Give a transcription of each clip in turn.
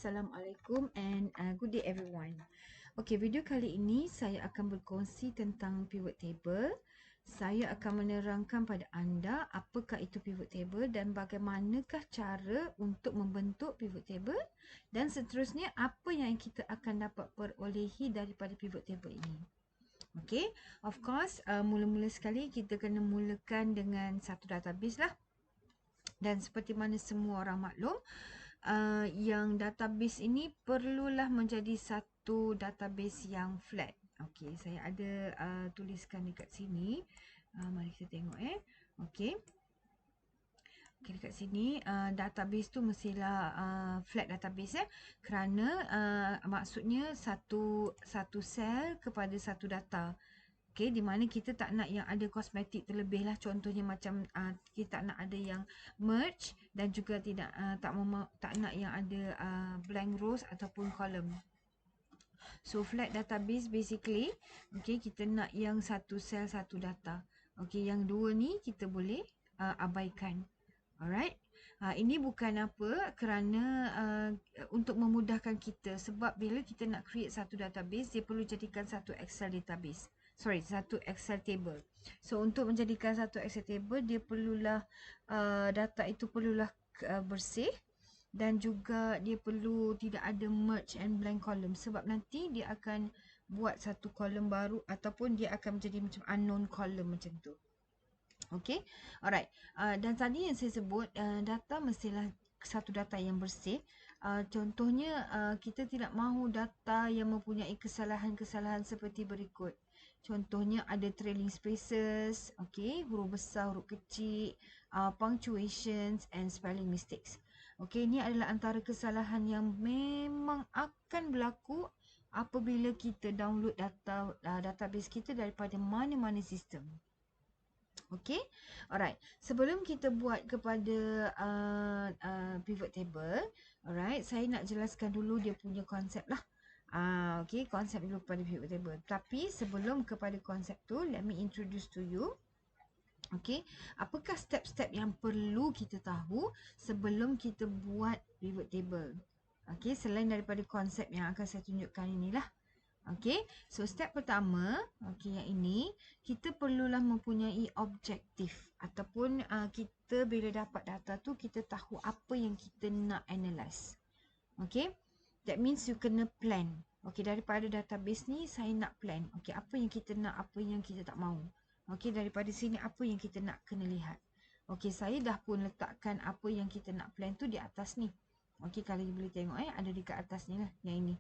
Assalamualaikum and good day everyone. Okay, video kali ini saya akan berkongsi tentang pivot table. Saya akan menerangkan pada anda apakah itu pivot table dan bagaimanakah cara untuk membentuk pivot table, dan seterusnya apa yang kita akan dapat perolehi daripada pivot table ini. Okay, of course mula-mula sekali kita kena mulakan dengan satu database lah. Dan seperti mana semua orang maklum, yang database ini perlulah menjadi satu database yang flat. Okey, saya ada tuliskan dekat sini. Mari kita tengok Okey. Okey, dekat sini database tu mestilah flat database kerana maksudnya satu sel kepada satu data. Okay, di mana kita tak nak yang ada kosmetik terlebih lah. Contohnya macam kita tak nak ada yang merge dan juga tak nak yang ada blank rows ataupun column. So flat database basically, okay, kita nak yang satu sel satu data. Okay, yang dua ni kita boleh abaikan. Alright. Ini bukan apa kerana untuk memudahkan kita, sebab bila kita nak create satu database, dia perlu jadikan satu Excel database. Satu Excel table. So untuk menjadikan satu Excel table, dia perlulah data itu perlulah bersih, dan juga dia perlu tidak ada merge and blank column, sebab nanti dia akan buat satu column baru ataupun dia akan menjadi macam unknown column macam tu. Okay, alright. Dan tadi yang saya sebut, data mestilah satu data yang bersih. Contohnya, kita tidak mahu data yang mempunyai kesalahan-kesalahan seperti berikut. Contohnya ada trailing spaces, okay, huruf besar, huruf kecil, punctuations and spelling mistakes. Okay, ini adalah antara kesalahan yang memang akan berlaku apabila kita download database kita daripada mana-mana sistem. Okay, alright. Sebelum kita buat kepada pivot table, alright, saya nak jelaskan dulu dia punya konsep lah. Okay, konsep dulu kepada pivot table. Tapi sebelum kepada konsep tu, let me introduce to you. Okay, apakah step-step yang perlu kita tahu sebelum kita buat pivot table? Okay, selain daripada konsep yang akan saya tunjukkan inilah. Okay, so step pertama, okay, yang ini, kita perlulah mempunyai objektif. Ataupun kita bila dapat data tu, kita tahu apa yang kita nak analyze. Okay, that means you kena plan. Okay, daripada database ni, saya nak plan. Okay, apa yang kita nak, apa yang kita tak mahu. Okay, daripada sini, apa yang kita nak kena lihat. Okay, saya dah pun letakkan apa yang kita nak plan tu di atas ni. Okay, kalau you boleh tengok ada dekat atas ni lah, yang ini.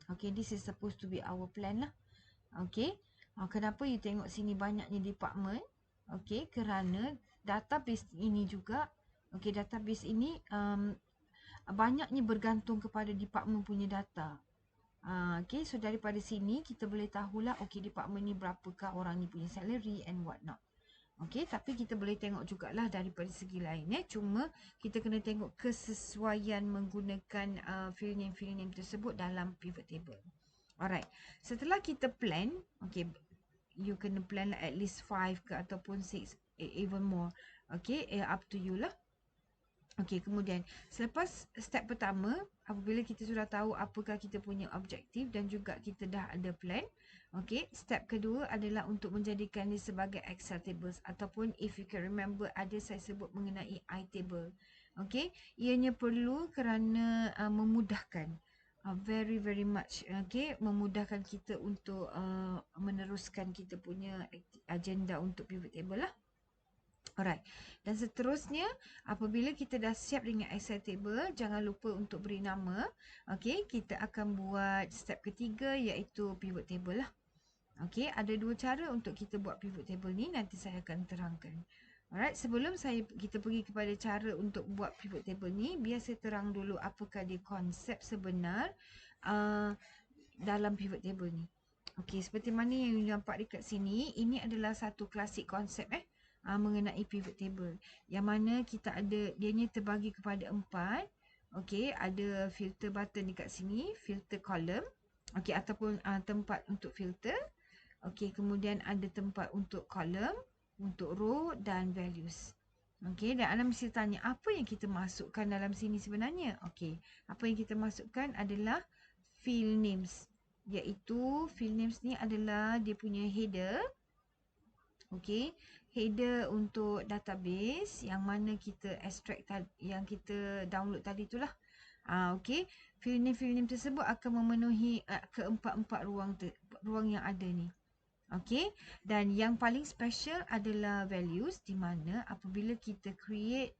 Okay, this is supposed to be our plan lah. Okay, kenapa you tengok sini banyaknya department? Okay, kerana database ini juga, okay, database ini banyaknya bergantung kepada department punya data. Okay, so daripada sini kita boleh tahulah, okay, department ni berapakah orang ni punya salary and what not. Okay, tapi kita boleh tengok jugalah daripada segi lain. Cuma kita kena tengok kesesuaian menggunakan field name tersebut dalam pivot table. Alright, setelah kita plan, okay, you kena plan at least 5 ke ataupun 6, even more. Okay, up to you lah. Okay, kemudian selepas step pertama, apabila kita sudah tahu apakah kita punya objektif dan juga kita dah ada plan, okay, step kedua adalah untuk menjadikan dia sebagai Excel tables ataupun if you can remember, ada saya sebut mengenai iTable. Okay, ianya perlu kerana memudahkan, very much, okay, memudahkan kita untuk meneruskan kita punya agenda untuk pivot table lah. Alright, dan seterusnya apabila kita dah siap dengan Excel table, jangan lupa untuk beri nama. Okay, kita akan buat step ketiga iaitu pivot table lah. Okay, ada dua cara untuk kita buat pivot table ni, nanti saya akan terangkan. Alright, sebelum kita pergi kepada cara untuk buat pivot table ni, biar saya terang dulu apakah dia konsep sebenar dalam pivot table ni. Okay, seperti mana yang nampak dekat sini, ini adalah satu klasik konsep mengenai pivot table, yang mana kita ada, dianya terbagi kepada 4. Okey, ada filter button dekat sini, filter column, okey, ataupun tempat untuk filter. Okey, kemudian ada tempat untuk column, untuk row dan values. Okey, dan anda mesti tanya apa yang kita masukkan dalam sini sebenarnya. Okey, apa yang kita masukkan adalah field names. Iaitu field names ni adalah dia punya header. Okey, header untuk database yang mana kita extract yang kita download tadi itulah. Okey, field name tersebut akan memenuhi keempat-empat ruang yang ada ni. Okey, dan yang paling special adalah values, di mana apabila kita create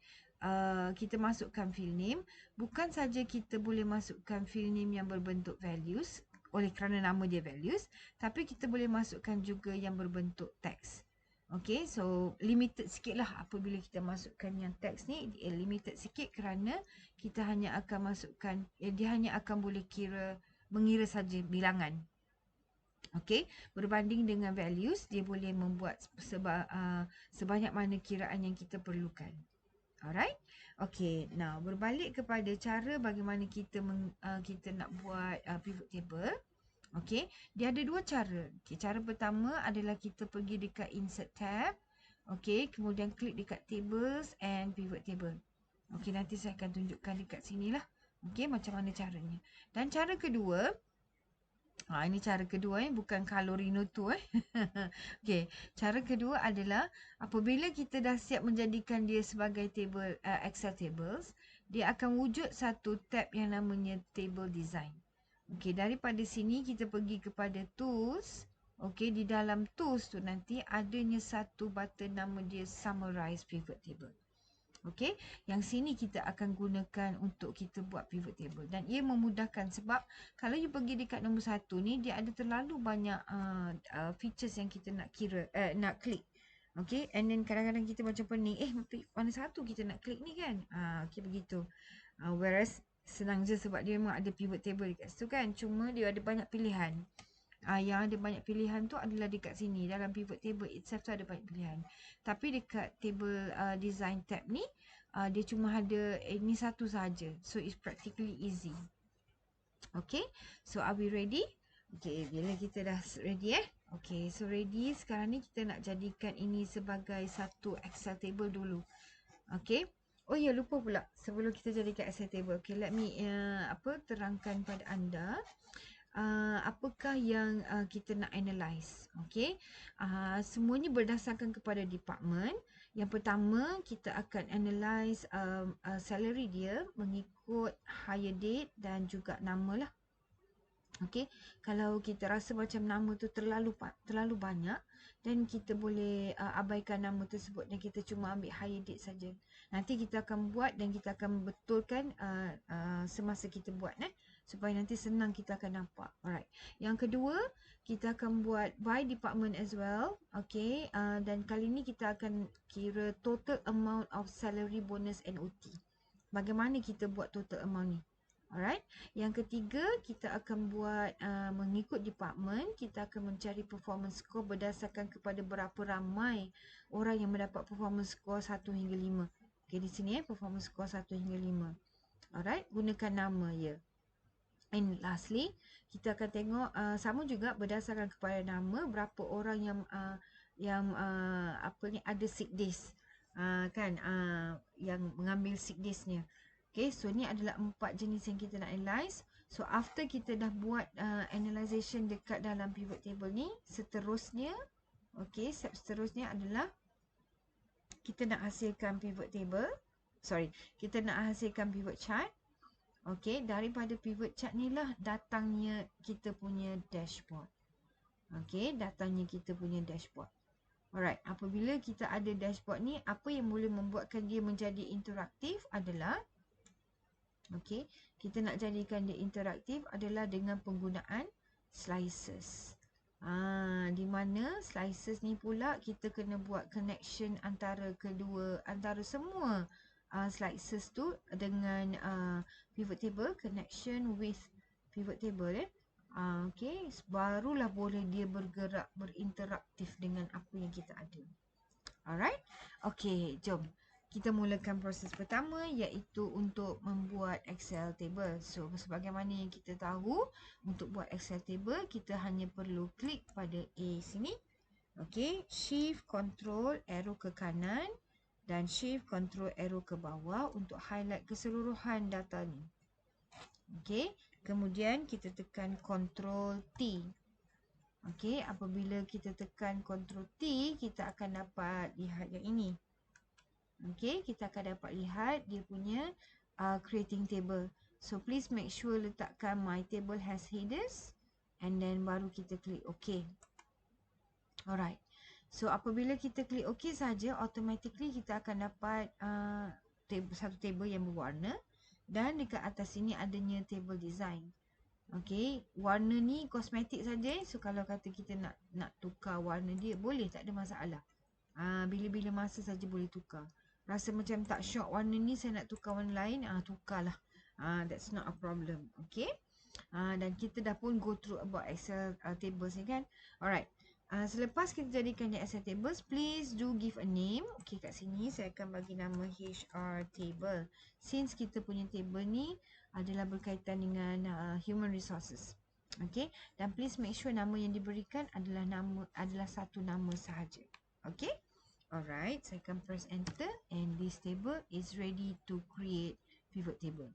kita masukkan field name, bukan saja kita boleh masukkan field name yang berbentuk values oleh kerana nama dia values, tapi kita boleh masukkan juga yang berbentuk text. Okey, so limited sikit lah apabila kita masukkan yang text ni, limited sikit kerana kita hanya akan masukkan, dia hanya akan boleh mengira saja bilangan. Okey, berbanding dengan values, dia boleh membuat sebanyak mana kiraan yang kita perlukan. Alright? Okey, now berbalik kepada cara bagaimana kita kita nak buat pivot table. Okey, dia ada dua cara. Okay, cara pertama adalah kita pergi dekat insert tab. Okey, kemudian klik dekat tables and pivot table. Okey, nanti saya akan tunjukkan dekat sini lah. Okey, macam mana caranya. Dan cara kedua, ini cara kedua bukan Kalorino tu Okey, cara kedua adalah apabila kita dah siap menjadikan dia sebagai table Excel tables, dia akan wujud satu tab yang namanya table design. Okey, daripada sini kita pergi kepada tools. Okey, di dalam tools tu nanti adanya satu button nama dia summarize pivot table. Okey, yang sini kita akan gunakan untuk kita buat pivot table dan ia memudahkan sebab kalau you pergi dekat nombor 1 ni dia ada terlalu banyak features yang kita nak nak klik. Okey, and then kadang-kadang kita macam pening, mana satu kita nak klik ni kan? Okey begitu. Whereas senang je sebab dia memang ada pivot table dekat situ kan. Cuma dia ada banyak pilihan. Yang ada banyak pilihan tu adalah dekat sini. Dalam pivot table itself tu ada banyak pilihan. Tapi dekat table design tab ni, dia cuma ada ini satu saja. So it's practically easy. Okay, so are we ready? Okay, bila kita dah ready Okay, so ready. Sekarang ni kita nak jadikan ini sebagai satu Excel table dulu. Okay. Oh ya, lupa pula. Sebelum kita jadikan Excel table. Okay, let me terangkan pada anda. Apakah yang kita nak analyze. Okay, semuanya berdasarkan kepada department. Yang pertama kita akan analyze salary dia mengikut hire date dan juga nama lah. Okay, kalau kita rasa macam nama tu terlalu banyak, dan kita boleh abaikan nama tersebut dan kita cuma ambil hire date saja. Nanti kita akan buat dan kita akan betulkan semasa kita buat supaya nanti senang kita akan nampak. Alright. Yang kedua, kita akan buat by department as well. Okay, dan kali ni kita akan kira total amount of salary, bonus and OT. Bagaimana kita buat total amount ni? Alright. Yang ketiga, kita akan buat mengikut department, kita akan mencari performance score berdasarkan kepada berapa ramai orang yang mendapat performance score 1 hingga 5. Okay, di sini performance score 1 hingga 5. Alright, gunakan nama ya. And lastly, kita akan tengok sama juga berdasarkan kepada nama berapa orang yang ada sick days. Yang mengambil sick days-nya. Okay, so ni adalah 4 jenis yang kita nak analyze. So after kita dah buat analyzation dekat dalam pivot table ni, seterusnya step seterusnya adalah kita nak hasilkan pivot table. Kita nak hasilkan pivot chart. Okay, daripada pivot chart ni lah datangnya kita punya dashboard. Okay, datangnya kita punya dashboard. Alright, apabila kita ada dashboard ni, apa yang boleh membuatkan dia menjadi interaktif adalah kita nak jadikan dia interaktif adalah dengan penggunaan slices. Di mana slices ni pula kita kena buat connection antara semua slices tu dengan pivot table, connection with pivot table barulah boleh dia bergerak berinteraktif dengan apa yang kita ada. Alright. Okay, jom kita mulakan proses pertama, iaitu untuk membuat Excel table. So sebagaimana yang kita tahu, untuk buat Excel table kita hanya perlu klik pada A sini. Okay, Shift Control arrow ke kanan. dan shift control arrow ke bawah untuk highlight keseluruhan data ni. Okey, kemudian kita tekan control T. Okey, apabila kita tekan control T, kita akan dapat lihat yang ini. Okey, kita akan dapat lihat dia punya creating table. So please make sure letakkan my table has headers and then baru kita klik OK. Alright. So apabila kita klik OK saja, automatically kita akan dapat satu table yang berwarna dan dekat atas sini adanya table design. Okey, warna ni kosmetik saja. So kalau kata kita nak tukar warna dia, boleh, tak ada masalah. Bila-bila masa saja boleh tukar. Rasa macam tak syok warna ni, saya nak tukar warna lain, tukarlah. That's not a problem. Okay. Dan kita dah pun go through about Excel tables ni kan. Alright. Selepas kita jadikan dia Excel tables, please do give a name. Okay, kat sini saya akan bagi nama HR table. Since kita punya table ni adalah berkaitan dengan human resources. Okay. Dan please make sure nama yang diberikan adalah satu nama sahaja. Okay. Alright, saya akan press enter and this table is ready to create pivot table.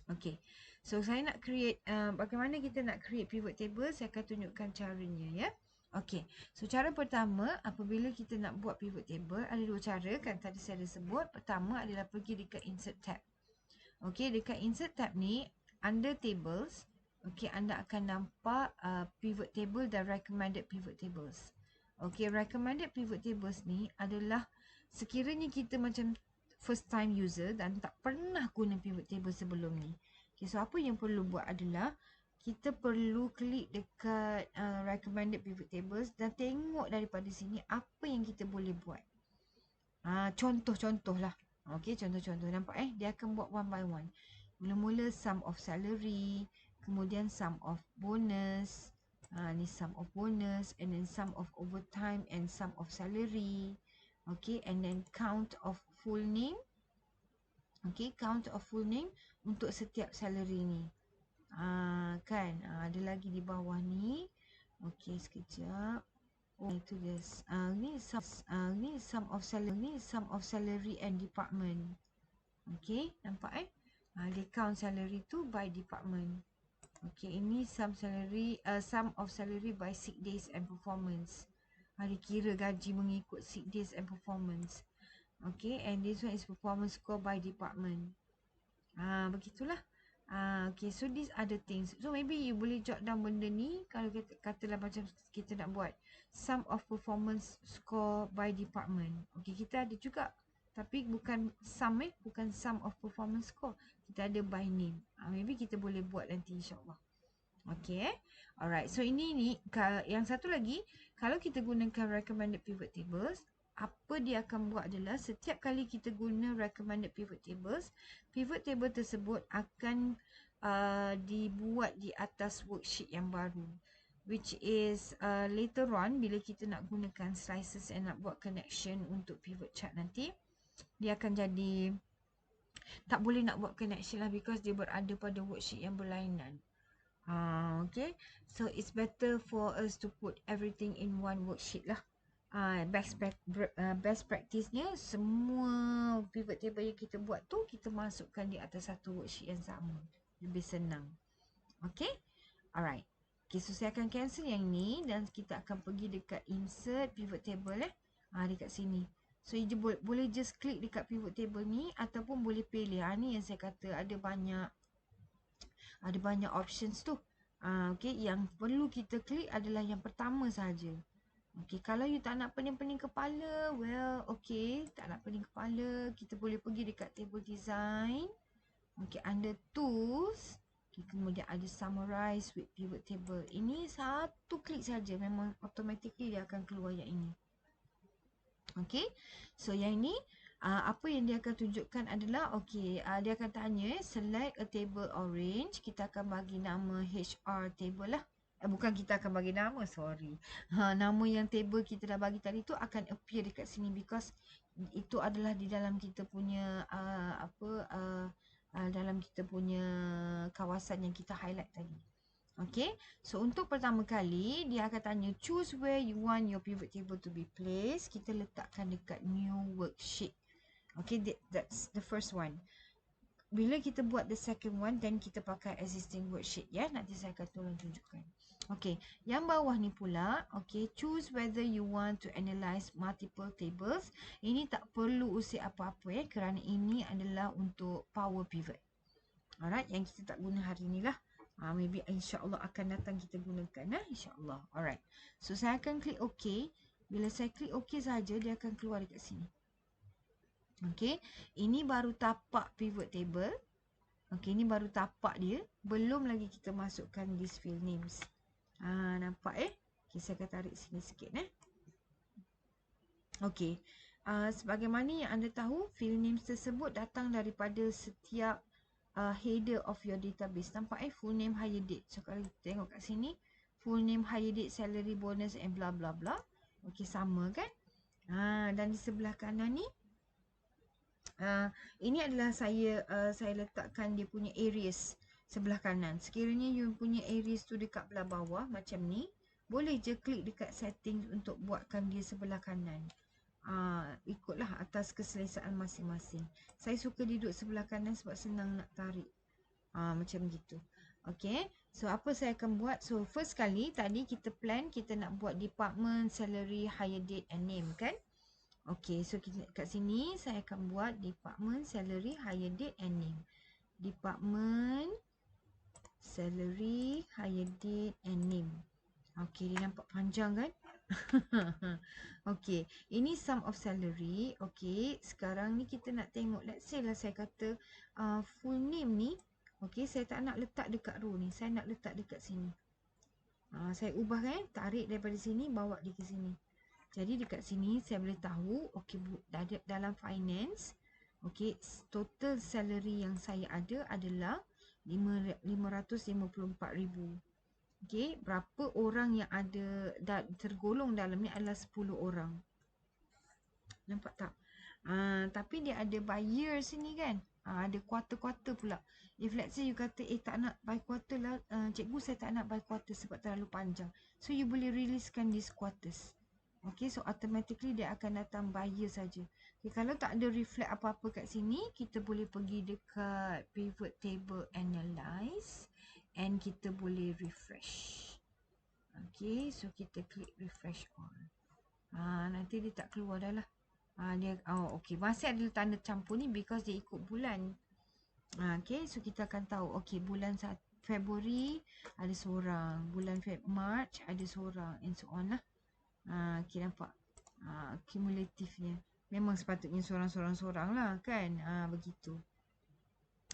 Okay, so saya nak create, bagaimana kita nak create pivot table, saya akan tunjukkan caranya ya. Okay, so cara pertama apabila kita nak buat pivot table, ada dua cara kan tadi saya dah sebut. Pertama adalah pergi dekat insert tab. Okay, dekat insert tab ni, under tables, okay, anda akan nampak pivot table dan recommended pivot tables. Okay, recommended pivot tables ni adalah sekiranya kita macam first time user dan tak pernah guna pivot table sebelum ni. Okay, so apa yang perlu buat adalah kita perlu klik dekat recommended pivot tables dan tengok daripada sini apa yang kita boleh buat. Contoh-contoh lah. Okay, contoh-contoh. Nampak dia akan buat one by one. Mula-mula sum of salary, kemudian sum of bonus. Ni sum of bonus, and then sum of overtime and sum of salary. Okay, and then count of full name. Okay, count of full name untuk setiap salary ni. Kan, ada lagi di bawah ni. Okay, sekejap. Oh, itu dia. Ni sum of salary and department. Okay, nampak dia count salary tu by department. Okay, ini sum of salary by sick days and performance. Dia kira gaji mengikut sick days and performance. Okay, and this one is performance score by department. Begitulah. Okay, so these are the things. So maybe you boleh jot down benda ni. Kalau katalah macam kita nak buat sum of performance score by department. Okay, kita ada juga. Tapi bukan sum bukan sum of performance score. Kita ada by name. Maybe kita boleh buat nanti insyaAllah. Okay. Alright. So ini ni. Yang satu lagi. Kalau kita gunakan recommended pivot tables. Apa dia akan buat adalah setiap kali kita guna recommended pivot table tersebut akan dibuat di atas worksheet yang baru. Which is later on bila kita nak gunakan slices and nak buat connection untuk pivot chart nanti. Dia akan jadi tak boleh nak buat connection lah because dia berada pada worksheet yang berlainan. Okay. So it's better for us to put everything in one worksheet lah. Best practice-nya semua pivot table yang kita buat tu kita masukkan di atas satu worksheet yang sama. Lebih senang. Okay. Alright. Okay, so saya akan cancel yang ni dan kita akan pergi dekat insert pivot table dekat sini. So you boleh just klik dekat pivot table ni ataupun boleh pilih. Ni yang saya kata ada banyak options tu. Okay, yang perlu kita klik adalah yang pertama saja. Okay, kalau you tak nak pening-pening kepala, well, okay, tak nak pening kepala, kita boleh pergi dekat table design. Okay, under tools, okay, kemudian ada summarize with pivot table. Ini satu klik saja, memang automatically dia akan keluar yang ini. Okay, so yang ini apa yang dia akan tunjukkan adalah dia akan tanya select a table orange. Kita akan bagi nama HR table lah. Bukan kita akan bagi nama, sorry. Nama yang table kita dah bagi tadi tu akan appear dekat sini because itu adalah di dalam kita punya dalam kita punya kawasan yang kita highlight tadi. Okay, so untuk pertama kali dia akan tanya choose where you want your pivot table to be placed. Kita letakkan dekat new worksheet. Okay, that's the first one. Bila kita buat the second one, then kita pakai existing worksheet ya. Nanti saya akan tolong tunjukkan. Okay, yang bawah ni pula, okay, choose whether you want to analyze multiple tables. Ini tak perlu usik apa-apa ya, kerana ini adalah untuk power pivot. Alright, yang kita tak guna hari ni lah. Maybe insyaAllah akan datang kita gunakan insyaAllah. Alright, so saya akan klik OK. Bila saya klik OK saja, dia akan keluar dekat sini. Okay, ini baru tapak pivot table. Okay, ini baru tapak dia. Belum lagi kita masukkan this field names. Nampak Okay, saya akan tarik sini sikit Okay, sebagaimana yang anda tahu, field names tersebut datang daripada setiap header of your database. Nampak full name, hire date. So kalau kita tengok kat sini, full name, hire date, salary, bonus and blah blah blah. Okay, sama kan? Dan di sebelah kanan ni, ini adalah saya letakkan dia punya areas sebelah kanan. Sekiranya you punya areas tu dekat belah bawah macam ni, boleh je klik dekat settings untuk buatkan dia sebelah kanan. Ikutlah atas keselesaan masing-masing. Saya suka duduk sebelah kanan sebab senang nak tarik. Macam gitu. Okay, so apa saya akan buat? So first kali tadi kita plan kita nak buat department, salary, hire date and name kan? Okay, so kita kat sini saya akan buat department, salary, hire date and name. Department, salary, hire date and name. Okay, dia nampak panjang kan? Okay, ini sum of salary. Okay, sekarang ni kita nak tengok, let's say lah saya kata full name ni. Okay, saya tak nak letak dekat row ni, saya nak letak dekat sini. Saya ubah kan, tarik daripada sini, bawa dia ke sini. Jadi dekat sini saya boleh tahu, okay, dalam finance, okay, total salary yang saya ada adalah 554,000. Okay, berapa orang yang ada tergolong dalam ni adalah 10 orang. Nampak tak? Tapi dia ada by year sini kan? Ada quarter-quarter pula. If let's say you kata, tak nak by quarter lah, cikgu saya tak nak by quarter sebab terlalu panjang. So you boleh releasekan these quarters. Okay, so automatically dia akan datang by year saja. Okay, kalau tak ada reflect apa-apa kat sini, kita boleh pergi dekat pivot table analyze. And kita boleh refresh. Okay, so kita klik refresh all. Nanti dia tak keluar dah lah. Okay, masih ada tanda campur ni because dia ikut bulan. Okay, so kita akan tahu. Okay, bulan Februari ada seorang, bulan March ada seorang, and so on lah. Okay, nampak cumulatifnya. Memang sepatutnya seorang-seorang lah kan. Begitu.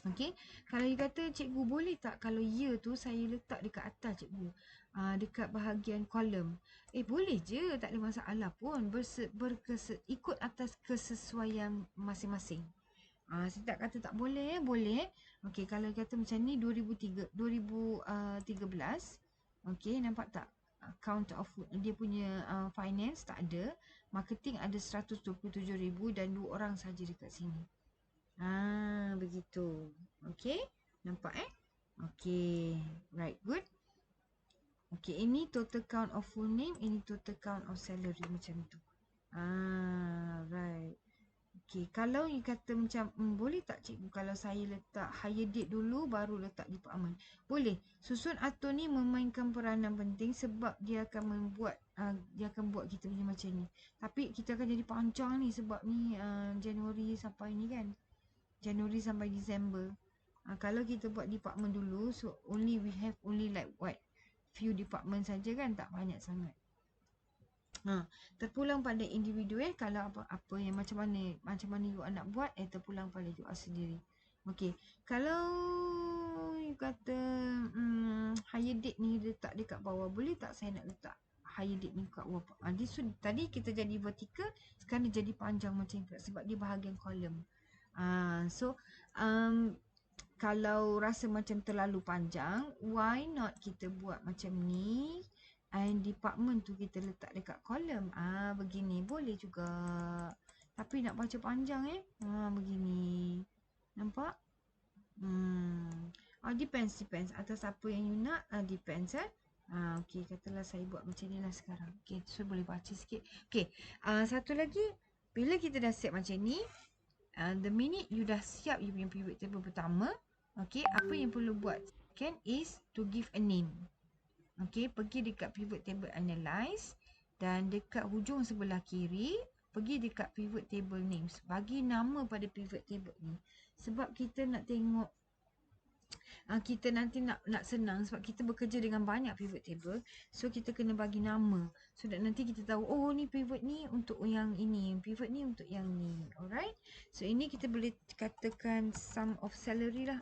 Okay, kalau you kata cikgu boleh tak kalau year tu saya letak dekat atas cikgu, dekat bahagian kolom. Boleh je, tak ada masalah pun. Ikut atas kesesuaian masing-masing. Saya tak kata tak boleh, boleh. Okay, kalau kata macam ni 2013, okay, nampak tak? Count of dia punya finance tak ada, marketing ada 127,000 dan 2 orang saja dekat sini. Begitu. Okay, nampak Okay, right, good. Okay, ini total count of full name, ini total count of salary macam tu. Right. Okay, kalau you kata macam boleh tak cikgu kalau saya letak hire date dulu baru letak department? Boleh. Susun atur ni memainkan peranan penting sebab dia akan membuat buat kita punya macam ni. Tapi kita akan jadi panjang ni sebab ni Januari sampai ni kan. Januari sampai Disember. Kalau kita buat department dulu, so we have only like few department saja kan, tak banyak sangat. Terpulang pada individu kalau apa yang macam mana you nak buat, terpulang pada you sendiri. Okey, kalau you kata hire date ni letak dekat bawah, boleh tak saya nak letak hire date ni kat bawah? Tadi kita jadi vertical, sekarang dia jadi panjang macam tu sebab dia bahagian kolom. Kalau rasa macam terlalu panjang, why not kita buat macam ni? And department tu kita letak dekat kolom. Begini boleh juga. Tapi nak baca panjang begini. Nampak? Depends. Atas apa yang you nak, depends okey, katalah saya buat macam ni lah sekarang. Okey, so boleh baca sikit. Okey, satu lagi, bila kita dah siap macam ni, the minute you dah siap you punya pivot table pertama, okey, apa yang perlu buat second is to give a name. Okey, pergi dekat pivot table analyze dan dekat hujung sebelah kiri, pergi dekat pivot table names. Bagi nama pada pivot table ni. Sebab kita nak tengok kita nanti nak senang sebab kita bekerja dengan banyak pivot table, so kita kena bagi nama so that nanti kita tahu ni pivot ni untuk yang ini, pivot ni untuk yang ni. Alright, so ini kita boleh katakan sum of salary lah,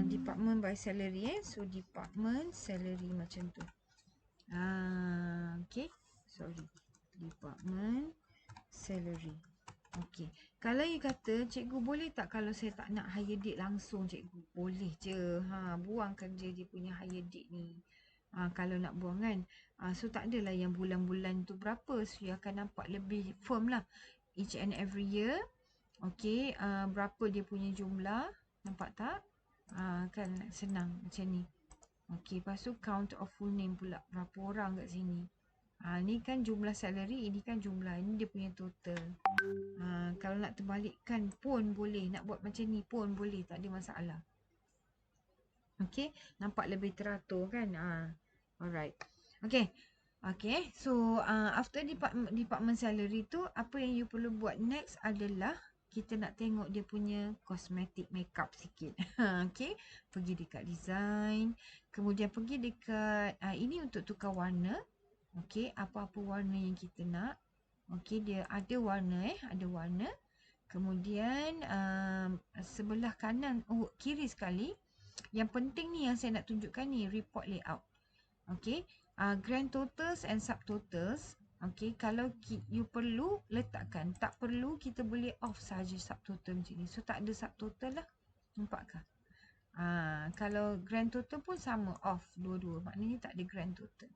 department by salary so department salary macam tu. Okay, sorry, department salary. Okey. Kalau you kata, cikgu boleh tak kalau saya tak nak hire date langsung, cikgu? Boleh je. Buangkan je dia punya hire date ni. Kalau nak buang kan. So tak adalah yang bulan-bulan tu berapa. So you akan nampak lebih firm lah. Each and every year. Okey. Berapa dia punya jumlah. Nampak tak? Kan senang macam ni. Okey. Lepas tu count of full name pula. Berapa orang kat sini. Ni kan jumlah salary. Ini kan jumlah. Ini dia punya total. Kalau nak terbalikkan pun boleh, nak buat macam ni pun boleh, tak ada masalah. Okey, nampak lebih teratur kan? Alright. Okey. Okey, so after department salary tu, apa yang you perlu buat next adalah kita nak tengok dia punya cosmetic makeup sikit. Okey, pergi dekat design, kemudian pergi dekat ini untuk tukar warna. Okey, apa-apa warna yang kita nak. Okey, dia ada warna ada warna. Kemudian sebelah kanan, kiri sekali. Yang penting ni yang saya nak tunjukkan ni, report layout. Okey, grand totals and subtotals. Okey, kalau you perlu letakkan, tak perlu kita boleh off saja subtotal macam ni. So tak ada subtotal lah. Nampakkah? Kalau grand total pun sama, off dua-dua. Maknanya tak ada grand total.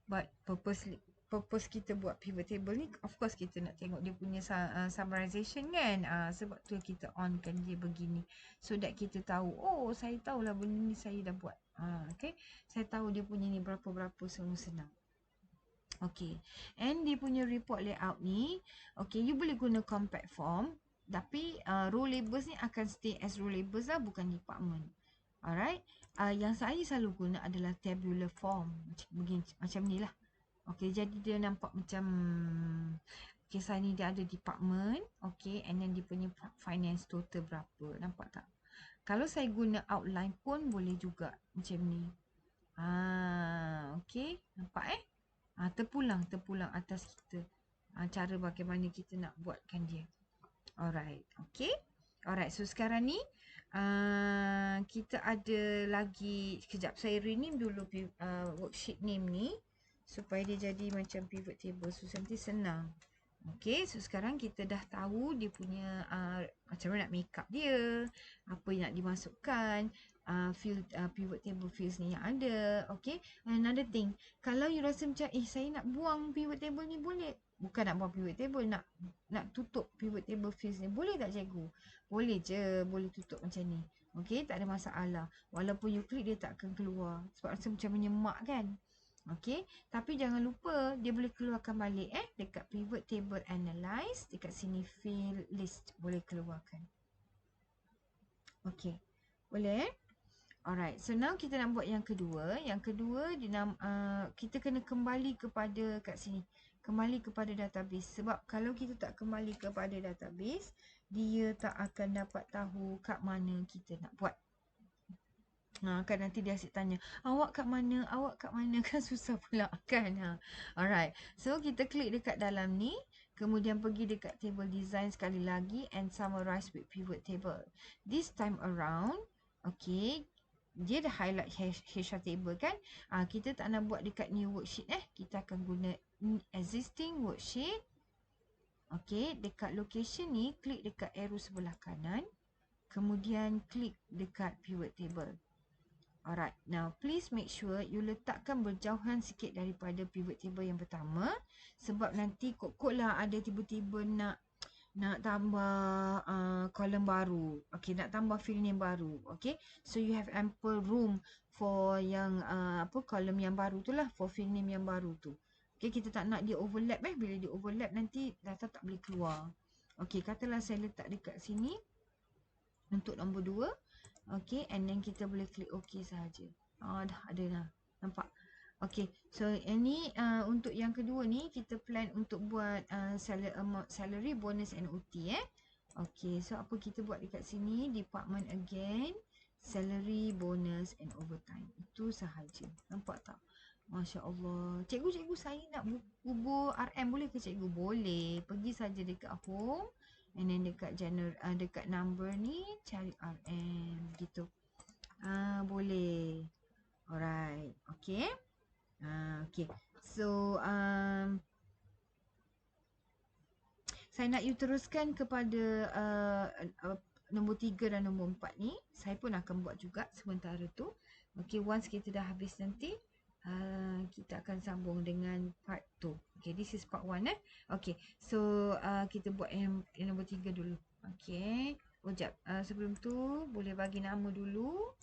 But purpose kita buat pivot table ni, of course kita nak tengok dia punya summarization kan. Sebab tu kita on kan dia begini. So that kita tahu, saya tahulah benda ni saya dah buat. Okay, saya tahu dia punya ni berapa-berapa, semua senang. Okay, and dia punya report layout ni, okay, you boleh guna compact form. Tapi row labels ni akan stay as row labels lah, bukan department. Alright, yang saya selalu guna adalah tabular form. Macam ni lah. Okay, jadi dia nampak macam kisah ni dia ada department. Okay, and then dia punya finance total berapa. Nampak tak? Kalau saya guna outline pun boleh juga macam ni. Okay, nampak terpulang atas kita. Cara bagaimana kita nak buatkan dia. Alright, okay. Alright, so sekarang ni kita ada lagi, sekejap saya rename dulu worksheet name ni supaya dia jadi macam pivot table, so nanti senang. Okay, so sekarang kita dah tahu dia punya macam mana nak make up dia, apa yang nak dimasukkan, field, pivot table fields ni yang ada. Okay, another thing, kalau you rasa macam saya nak buang pivot table ni, boleh. Bukan nak buang pivot table, nak tutup pivot table fields ni, boleh tak cikgu? Boleh je, boleh tutup macam ni. Okay, tak ada masalah. Walaupun you klik dia tak akan keluar sebab rasa macam menyemak kan. Okay, tapi jangan lupa dia boleh keluarkan balik dekat pivot table analyze, dekat sini field list boleh keluarkan. Okay, boleh Alright, so now kita nak buat yang kedua. Yang kedua kita kena kembali kepada kat sini. Kembali kepada database. Sebab kalau kita tak kembali kepada database, dia tak akan dapat tahu kat mana kita nak buat. Kan nanti dia asyik tanya, awak kat mana kan susah pula kan. Alright, so kita klik dekat dalam ni, kemudian pergi dekat table design sekali lagi and summarize with pivot table. This time around, okay, dia dah highlight HR table kan. Kita tak nak buat dekat new worksheet kita akan guna existing worksheet. Okay, dekat location ni klik dekat arrow sebelah kanan, kemudian klik dekat pivot table. Alright, now please make sure you letakkan berjauhan sikit daripada pivot table yang pertama, sebab nanti kok lah ada tiba-tiba nak nak tambah column baru. Okay, nak tambah field name baru. Okay, so you have ample room for yang column yang baru tu lah, for field name yang baru tu. Okay, kita tak nak dia overlap bila dia overlap nanti data tak boleh keluar. Okay, katalah saya letak dekat sini untuk nombor 2. Okay, and then kita boleh klik OK sahaja. Dah ada dah. Nampak? Okay, so ini untuk yang kedua ni kita plan untuk buat salary, bonus and OT Okay, so apa kita buat dekat sini? Department again, salary, bonus and overtime. Itu sahaja. Nampak tak? Masya Allah. Cikgu, saya nak bubur RM boleh ke cikgu? Boleh. Pergi saja dekat home. And then dekat dekat number ni cari RM gitu. Boleh. Alright. Okay. Okay. So saya nak you teruskan kepada nombor 3 dan nombor 4 ni. Saya pun akan buat juga sementara tu. Okay, once kita dah habis nanti kita akan sambung dengan part 2. Okay, this is part 1 Okay, so kita buat yang nombor 3 dulu. Okay, sekejap. Sebelum tu boleh bagi nama dulu.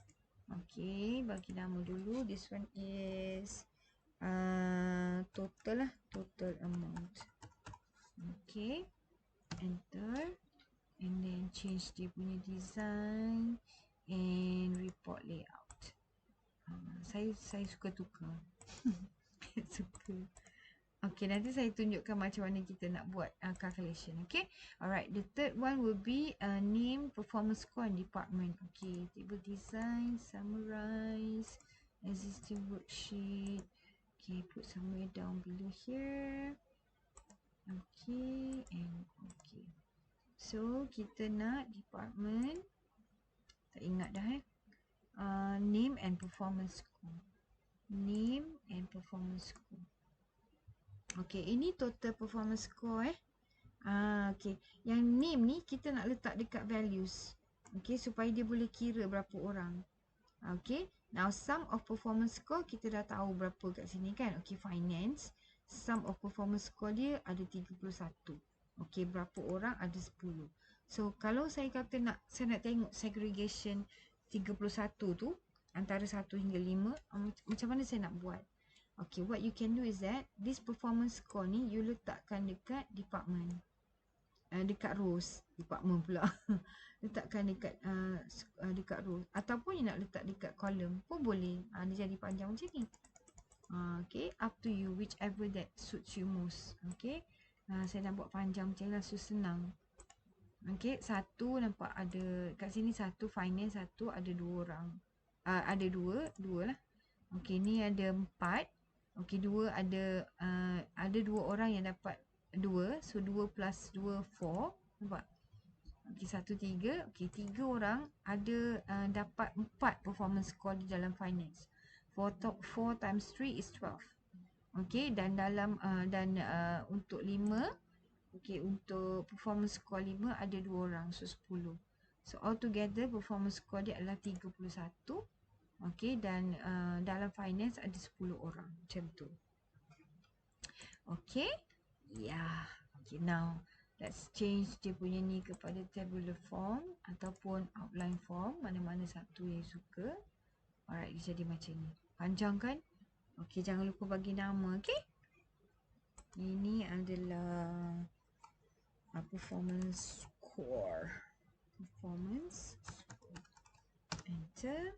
Okay, bagi nama dulu. This one is total lah, total amount. Okay, enter. And then change dia punya design and report layout. Saya suka tukar. Suka. Okay, nanti saya tunjukkan macam mana kita nak buat calculation. Okay, alright. The third one will be name, performance score and department. Okay, table design, summarize, existing worksheet. Okay, put somewhere down below here. Okay, and okay. So, kita nak department. Tak ingat dah name and performance score. Name and performance score. Okay, ini total performance score okay. Yang name ni kita nak letak dekat values. Okay, supaya dia boleh kira berapa orang. Okay, now sum of performance score kita dah tahu berapa kat sini kan. Okay, finance. Sum of performance score dia ada 31. Okay, berapa orang? Ada 10. So, kalau saya kata saya nak tengok segregation 31 tu antara 1 hingga 5, macam mana saya nak buat? Okay, what you can do is that this performance score ni you letakkan dekat department. Dekat rows, department pula. Letakkan dekat dekat rows ataupun you nak letak dekat column pun boleh. Dia jadi panjang macam ni. Okay, up to you, whichever that suits you most. Okay, saya nak buat panjang macam ni lah, so senang. Okay, satu nampak ada kat sini, satu finance, satu ada 2 orang. Ada dua lah. Okay, ni ada 4. Okay, 2 ada 2 orang yang dapat 2. So 2 plus 2, 4. Nampak? Okay, 1, 3. Okay, 3 orang ada dapat 4 performance score di dalam finance. 4 times 3 is 12. Okay, dan dalam untuk 5, okay, untuk performance score 5 ada 2 orang, so 10. So altogether performance score dia adalah 31. Okay, dan dalam finance ada 10 orang, macam tu. Okay, yeah. Okay, now let's change dia punya ni kepada tabular form ataupun outline form, mana-mana satu yang suka. Alright, dia jadi macam ni. Panjang kan? Okay, jangan lupa bagi nama, okay? Ini adalah performance score. Performance score. Enter.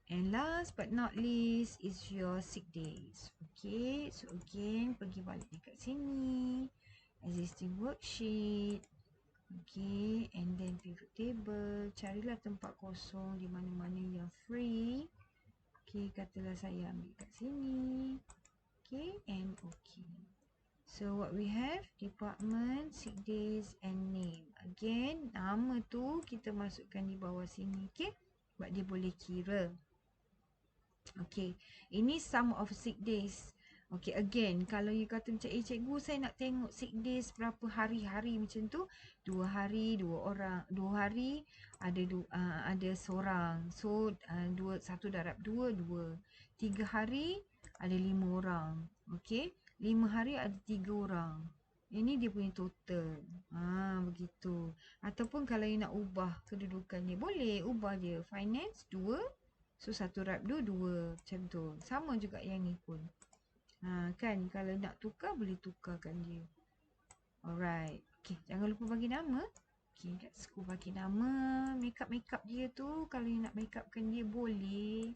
And last but not least is your sick days. Okay, so again, pergi balik dekat sini. Existing worksheet. Okay, and then pivot table. Carilah tempat kosong di mana-mana yang free. Okay, katalah saya ambil kat sini. Okay, and okay. So what we have, department, sick days and name. Again, nama tu kita masukkan di bawah sini. Okay, sebab dia boleh kira. Okay, ini sum of sick days. Okay, again, kalau you kata macam, cikgu saya nak tengok sick days berapa hari-hari macam tu. 2 hari, 2 orang. 2 hari ada seorang. So, 1 darab 2, 2. 3 hari ada 5 orang. Okay, 5 hari ada 3 orang. Ini dia punya total. Begitu. Ataupun kalau you nak ubah kedudukan dia, boleh ubah je. Finance 2. So satu rabdu 2. Macam tu. Sama juga yang ni pun. Kan kalau nak tukar boleh tukarkan dia. Alright. Okay, jangan lupa bagi nama. Okay, let's go bagi nama. Makeup dia tu kalau you nak makeupkan dia boleh.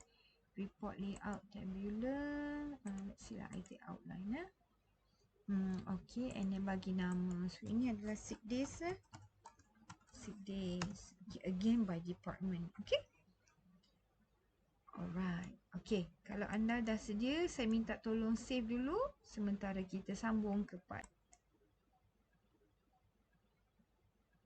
Report layout tabular. Let's see lah, I take outline lah. Okay, and then bagi nama. So ini adalah sick days lah. Sick days. Okay, again by department. Okay. Alright. Okay, kalau anda dah sedia, saya minta tolong save dulu sementara kita sambung ke part